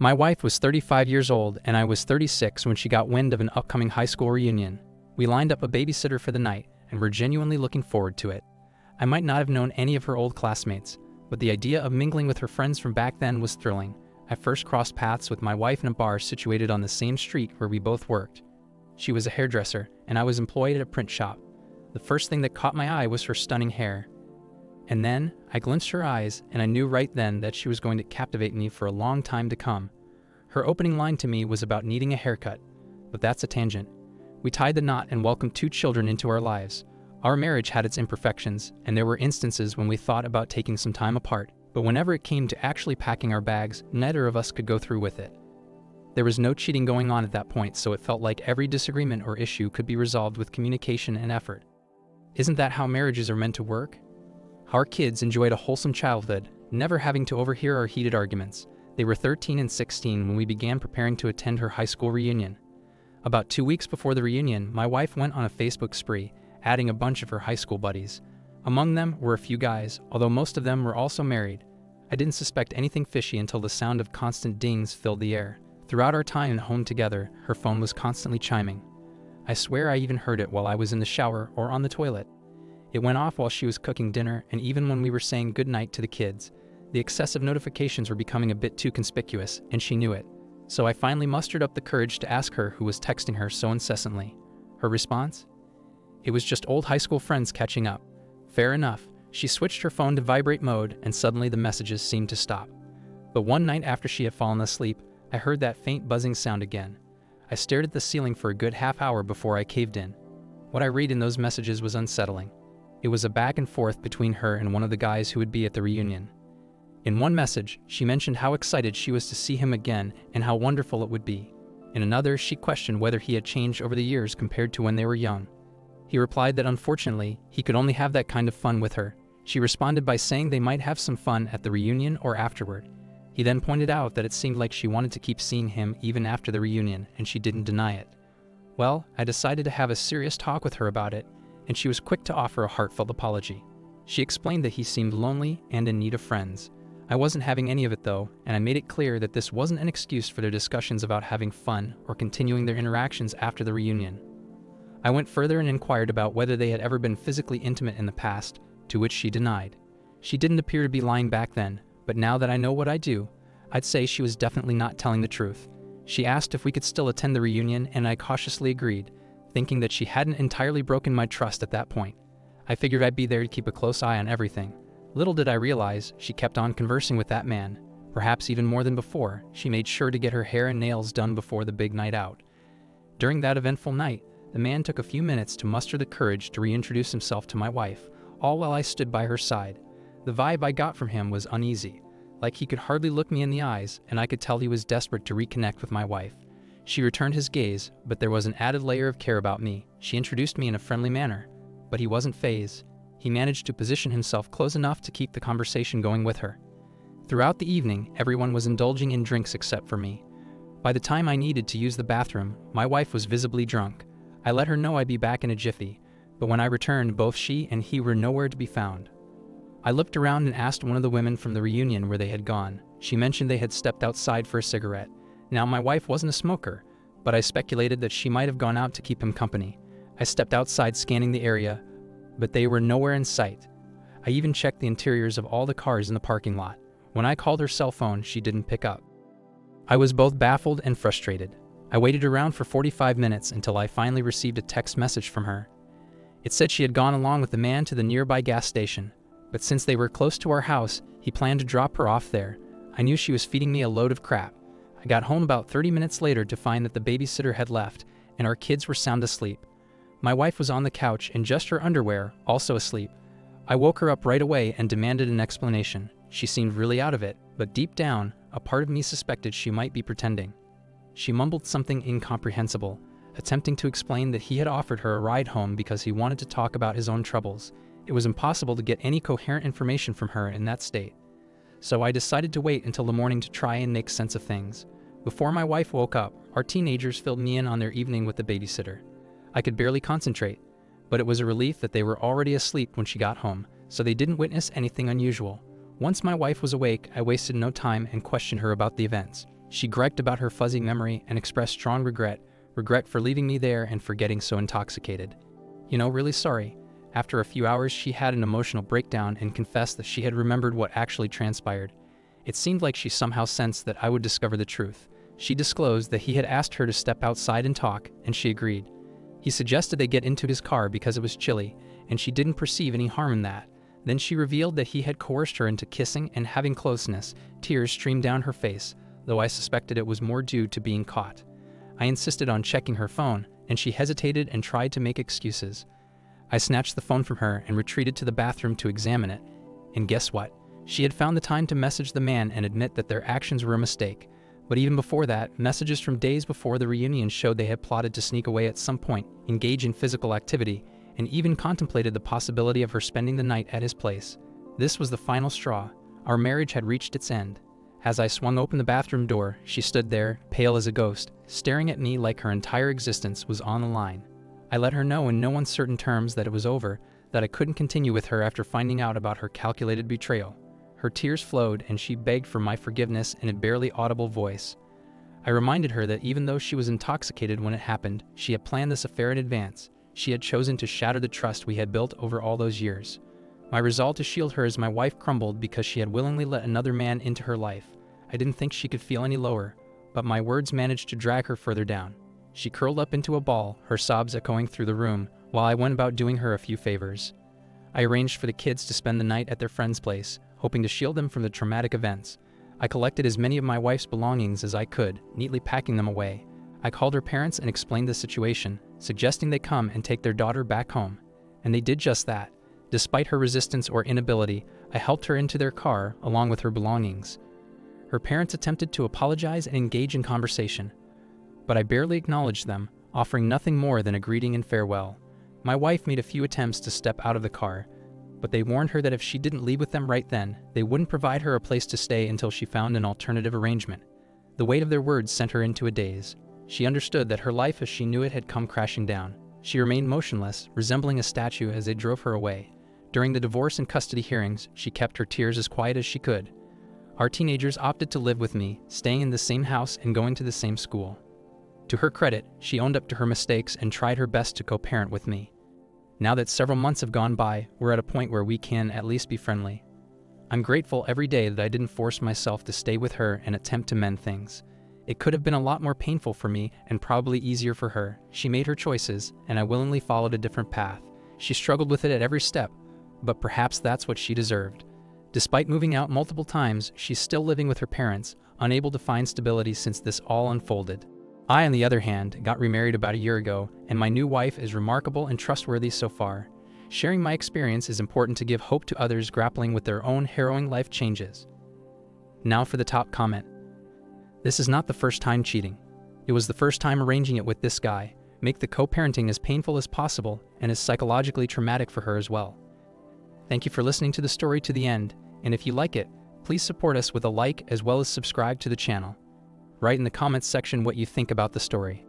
My wife was 35 years old and I was 36 when she got wind of an upcoming high school reunion. We lined up a babysitter for the night and were genuinely looking forward to it. I might not have known any of her old classmates, but the idea of mingling with her friends from back then was thrilling. I first crossed paths with my wife in a bar situated on the same street where we both worked. She was a hairdresser and I was employed at a print shop. The first thing that caught my eye was her stunning hair. And then I glimpsed her eyes and I knew right then that she was going to captivate me for a long time to come. Her opening line to me was about needing a haircut, but that's a tangent. We tied the knot and welcomed 2 children into our lives. Our marriage had its imperfections, and there were instances when we thought about taking some time apart, but whenever it came to actually packing our bags, neither of us could go through with it. There was no cheating going on at that point, so it felt like every disagreement or issue could be resolved with communication and effort. Isn't that how marriages are meant to work? Our kids enjoyed a wholesome childhood, never having to overhear our heated arguments. They were 13 and 16 when we began preparing to attend her high school reunion. About 2 weeks before the reunion, my wife went on a Facebook spree, adding a bunch of her high school buddies. Among them were a few guys, although most of them were also married. I didn't suspect anything fishy until the sound of constant dings filled the air. Throughout our time home together, her phone was constantly chiming. I swear I even heard it while I was in the shower or on the toilet. It went off while she was cooking dinner and even when we were saying goodnight to the kids. The excessive notifications were becoming a bit too conspicuous, and she knew it. So I finally mustered up the courage to ask her who was texting her so incessantly. Her response? It was just old high school friends catching up. Fair enough. She switched her phone to vibrate mode and suddenly the messages seemed to stop. But one night after she had fallen asleep, I heard that faint buzzing sound again. I stared at the ceiling for a good half hour before I caved in. What I read in those messages was unsettling. It was a back and forth between her and one of the guys who would be at the reunion. In one message, she mentioned how excited she was to see him again and how wonderful it would be. In another, she questioned whether he had changed over the years compared to when they were young. He replied that unfortunately, he could only have that kind of fun with her. She responded by saying they might have some fun at the reunion or afterward. He then pointed out that it seemed like she wanted to keep seeing him even after the reunion, and she didn't deny it. Well, I decided to have a serious talk with her about it, and she was quick to offer a heartfelt apology. She explained that he seemed lonely and in need of friends. I wasn't having any of it though, and I made it clear that this wasn't an excuse for their discussions about having fun or continuing their interactions after the reunion. I went further and inquired about whether they had ever been physically intimate in the past, to which she denied. She didn't appear to be lying back then, but now that I know what I do, I'd say she was definitely not telling the truth. She asked if we could still attend the reunion, and I cautiously agreed, thinking that she hadn't entirely broken my trust at that point. I figured I'd be there to keep a close eye on everything. Little did I realize, she kept on conversing with that man. Perhaps even more than before, she made sure to get her hair and nails done before the big night out. During that eventful night, the man took a few minutes to muster the courage to reintroduce himself to my wife, all while I stood by her side. The vibe I got from him was uneasy, like he could hardly look me in the eyes, and I could tell he was desperate to reconnect with my wife. She returned his gaze, but there was an added layer of care about me. She introduced me in a friendly manner, but he wasn't fazed. He managed to position himself close enough to keep the conversation going with her. Throughout the evening, everyone was indulging in drinks except for me. By the time I needed to use the bathroom, my wife was visibly drunk. I let her know I'd be back in a jiffy, but when I returned, both she and he were nowhere to be found. I looked around and asked one of the women from the reunion where they had gone. She mentioned they had stepped outside for a cigarette. Now, my wife wasn't a smoker, but I speculated that she might have gone out to keep him company. I stepped outside scanning the area, but they were nowhere in sight. I even checked the interiors of all the cars in the parking lot. When I called her cell phone, she didn't pick up. I was both baffled and frustrated. I waited around for 45 minutes until I finally received a text message from her. It said she had gone along with the man to the nearby gas station, but since they were close to our house, he planned to drop her off there. I knew she was feeding me a load of crap. I got home about 30 minutes later to find that the babysitter had left and our kids were sound asleep. My wife was on the couch in just her underwear, also asleep. I woke her up right away and demanded an explanation. She seemed really out of it, but deep down, a part of me suspected she might be pretending. She mumbled something incomprehensible, attempting to explain that he had offered her a ride home because he wanted to talk about his own troubles. It was impossible to get any coherent information from her in that state. So I decided to wait until the morning to try and make sense of things. Before my wife woke up, our teenagers filled me in on their evening with the babysitter. I could barely concentrate, but it was a relief that they were already asleep when she got home, so they didn't witness anything unusual. Once my wife was awake, I wasted no time and questioned her about the events. She griped about her fuzzy memory and expressed strong regret for leaving me there and for getting so intoxicated. Really sorry. After a few hours, she had an emotional breakdown and confessed that she had remembered what actually transpired. It seemed like she somehow sensed that I would discover the truth. She disclosed that he had asked her to step outside and talk, and she agreed. He suggested they get into his car because it was chilly, and she didn't perceive any harm in that. Then she revealed that he had coerced her into kissing and having closeness. Tears streamed down her face, though I suspected it was more due to being caught. I insisted on checking her phone, and she hesitated and tried to make excuses. I snatched the phone from her and retreated to the bathroom to examine it. And guess what? She had found the time to message the man and admit that their actions were a mistake. But even before that, messages from days before the reunion showed they had plotted to sneak away at some point, engage in physical activity, and even contemplated the possibility of her spending the night at his place. This was the final straw. Our marriage had reached its end. As I swung open the bathroom door, she stood there, pale as a ghost, staring at me like her entire existence was on the line. I let her know in no uncertain terms that it was over, that I couldn't continue with her after finding out about her calculated betrayal. Her tears flowed, and she begged for my forgiveness in a barely audible voice. I reminded her that even though she was intoxicated when it happened, she had planned this affair in advance. She had chosen to shatter the trust we had built over all those years. My resolve to shield her as my wife crumbled because she had willingly let another man into her life. I didn't think she could feel any lower, but my words managed to drag her further down. She curled up into a ball, her sobs echoing through the room, while I went about doing her a few favors. I arranged for the kids to spend the night at their friend's place, hoping to shield them from the traumatic events. I collected as many of my wife's belongings as I could, neatly packing them away. I called her parents and explained the situation, suggesting they come and take their daughter back home. And they did just that. Despite her resistance or inability, I helped her into their car, along with her belongings. Her parents attempted to apologize and engage in conversation, but I barely acknowledged them, offering nothing more than a greeting and farewell. My wife made a few attempts to step out of the car, but they warned her that if she didn't leave with them right then, they wouldn't provide her a place to stay until she found an alternative arrangement. The weight of their words sent her into a daze. She understood that her life as she knew it had come crashing down. She remained motionless, resembling a statue as they drove her away. During the divorce and custody hearings, she kept her tears as quiet as she could. Our teenagers opted to live with me, staying in the same house and going to the same school. To her credit, she owned up to her mistakes and tried her best to co-parent with me. Now that several months have gone by, we're at a point where we can at least be friendly. I'm grateful every day that I didn't force myself to stay with her and attempt to mend things. It could have been a lot more painful for me and probably easier for her. She made her choices, and I willingly followed a different path. She struggled with it at every step, but perhaps that's what she deserved. Despite moving out multiple times, she's still living with her parents, unable to find stability since this all unfolded. I, on the other hand, got remarried about a year ago, and my new wife is remarkable and trustworthy so far. Sharing my experience is important to give hope to others grappling with their own harrowing life changes. Now for the top comment. This is not the first time cheating. It was the first time arranging it with this guy. Make the co-parenting as painful as possible and as psychologically traumatic for her as well. Thank you for listening to the story to the end, and if you like it, please support us with a like as well as subscribe to the channel. Write in the comments section what you think about the story.